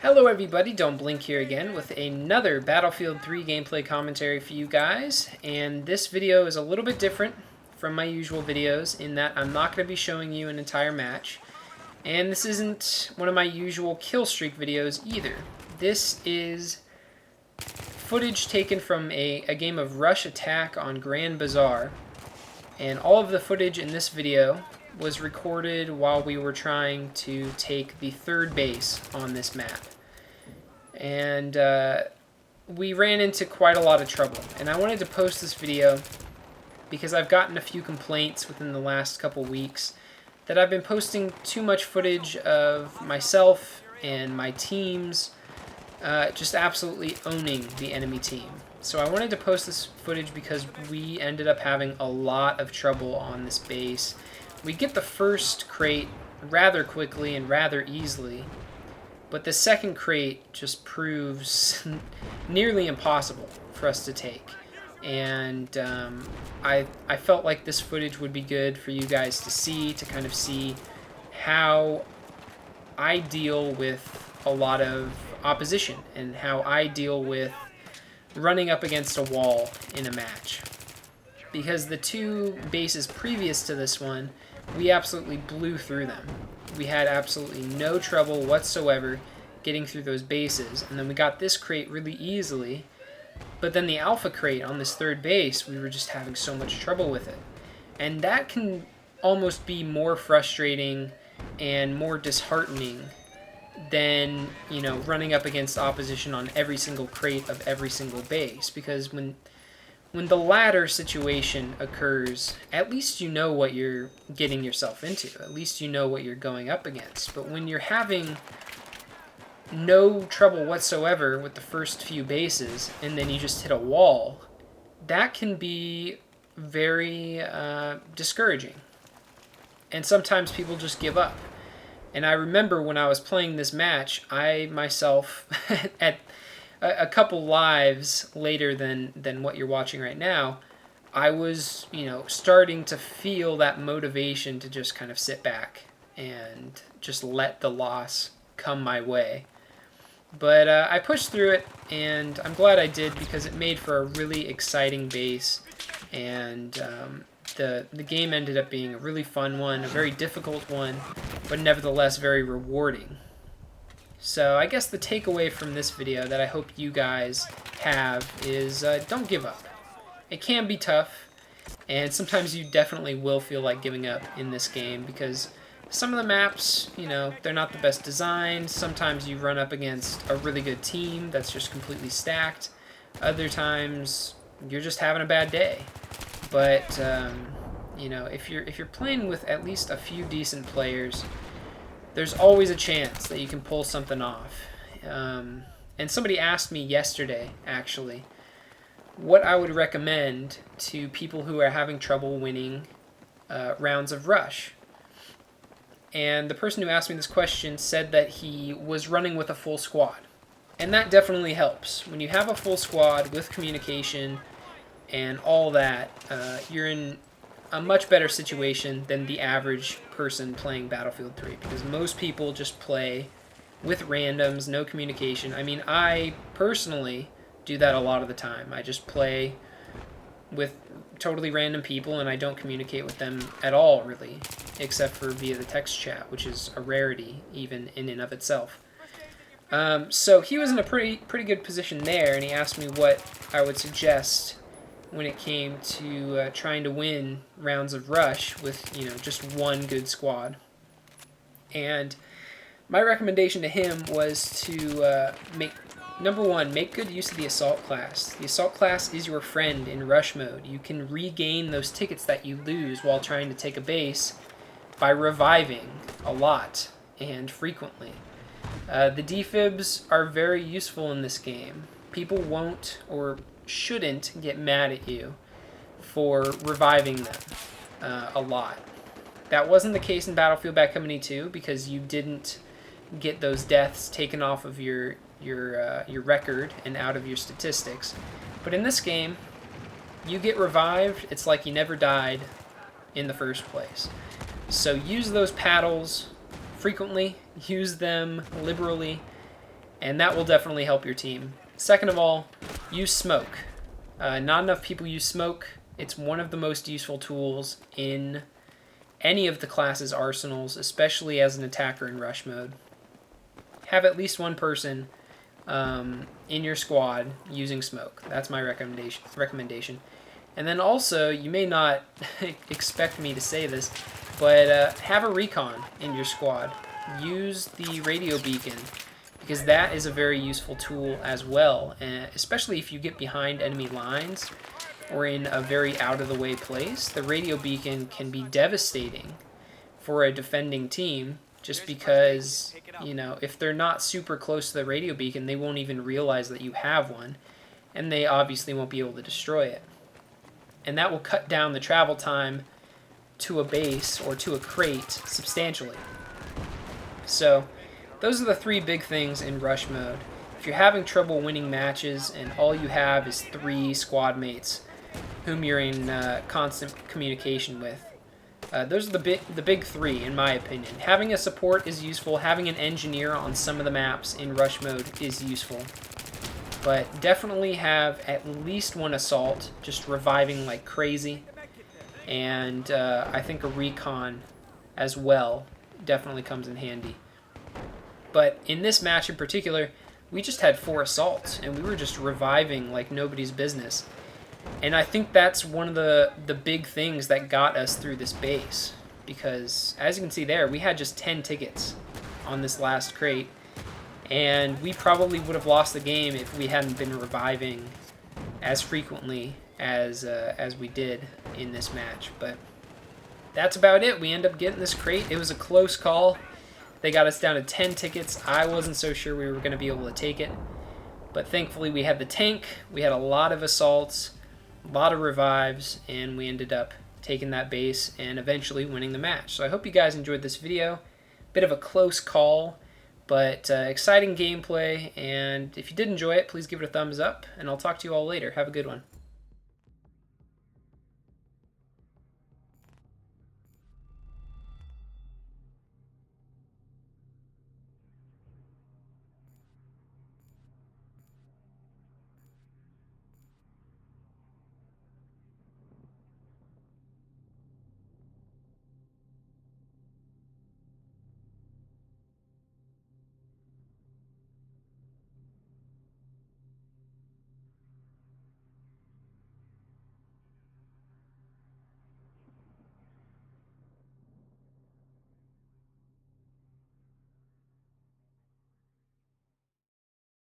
Hello everybody, Don't Blink here again with another Battlefield 3 gameplay commentary for you guys, and this video is a little bit different from my usual videos in that I'm not going to be showing you an entire match, and this isn't one of my usual kill streak videos either. This is footage taken from a game of Rush Attack on Grand Bazaar, and all of the footage in this video was recorded while we were trying to take the third base on this map. And we ran into quite a lot of trouble. And I wanted to post this video because I've gotten a few complaints within the last couple weeks that I've been posting too much footage of myself and my teams just absolutely owning the enemy team. So I wanted to post this footage because we ended up having a lot of trouble on this base. We get the first crate rather quickly and rather easily, but the second crate just proves nearly impossible for us to take. And I felt like this footage would be good for you guys to see, to kind of see how I deal with a lot of opposition and how I deal with running up against a wall in a match. Because the two bases previous to this one, we absolutely blew through them. We had absolutely no trouble whatsoever getting through those bases. And then we got this crate really easily. But then the alpha crate on this third base, we were just having so much trouble with it. And that can almost be more frustrating and more disheartening than, you know, running up against opposition on every single crate of every single base. Because when the latter situation occurs, at least you know what you're getting yourself into. At least you know what you're going up against. But when you're having no trouble whatsoever with the first few bases, and then you just hit a wall, that can be very discouraging. And sometimes people just give up. And I remember when I was playing this match, I myself, at a couple lives later than what you're watching right now, I was, you know, starting to feel that motivation to just kind of sit back and just let the loss come my way. But I pushed through it, and I'm glad I did because it made for a really exciting base, and the game ended up being a really fun one, a very difficult one, but nevertheless very rewarding. So I guess the takeaway from this video that I hope you guys have is don't give up. It can be tough, and sometimes you definitely will feel like giving up in this game because some of the maps, you know, they're not the best designed. Sometimes you run up against a really good team that's just completely stacked. Other times you're just having a bad day. But you know, if you're playing with at least a few decent players, there's always a chance that you can pull something off. And somebody asked me yesterday, actually, what I would recommend to people who are having trouble winning rounds of Rush. And the person who asked me this question said that he was running with a full squad. And that definitely helps. When you have a full squad with communication and all that, you're in a much better situation than the average person playing Battlefield 3, because most people just play with randoms, no communication. I mean, I personally do that a lot of the time. I just play with totally random people, and I don't communicate with them at all, really, except for via the text chat, which is a rarity, even in and of itself. So he was in a pretty good position there, and he asked me what I would suggest when it came to trying to win rounds of Rush with, you know, just one good squad. And my recommendation to him was to number one, make good use of the Assault class. The Assault class is your friend in Rush mode. You can regain those tickets that you lose while trying to take a base by reviving a lot and frequently. The defibs are very useful in this game. People won't or shouldn't get mad at you for reviving them a lot. That wasn't the case in Battlefield Bad Company 2 because you didn't get those deaths taken off of your record and out of your statistics. But in this game, you get revived, it's like you never died in the first place. So use those paddles frequently, use them liberally, and that will definitely help your team. Second of all, use smoke. Not enough people use smoke. It's one of the most useful tools in any of the class's arsenals, especially as an attacker in rush mode. Have at least one person in your squad using smoke. That's my recommendation. And then also, you may not expect me to say this, but have a recon in your squad. Use the radio beacon, because that is a very useful tool as well, especially if you get behind enemy lines or in a very out-of-the-way place. The radio beacon can be devastating for a defending team, just because, you know, if they're not super close to the radio beacon, they won't even realize that you have one, and they obviously won't be able to destroy it. And that will cut down the travel time to a base or to a crate substantially. So those are the three big things in rush mode. If you're having trouble winning matches and all you have is 3 squad mates whom you're in constant communication with, those are the big 3 in my opinion. Having a support is useful. Having an engineer on some of the maps in rush mode is useful. But definitely have at least one assault, just reviving like crazy. And I think a recon as well definitely comes in handy. But in this match in particular, we just had 4 assaults, and we were just reviving like nobody's business. And I think that's one of the big things that got us through this base. Because, as you can see there, we had just 10 tickets on this last crate. And we probably would have lost the game if we hadn't been reviving as frequently as we did in this match. But that's about it. We end up getting this crate. It was a close call. They got us down to 10 tickets. I wasn't so sure we were going to be able to take it. But thankfully we had the tank. We had a lot of assaults, a lot of revives, and we ended up taking that base and eventually winning the match. So I hope you guys enjoyed this video. Bit of a close call, but exciting gameplay. And if you did enjoy it, please give it a thumbs up. And I'll talk to you all later. Have a good one.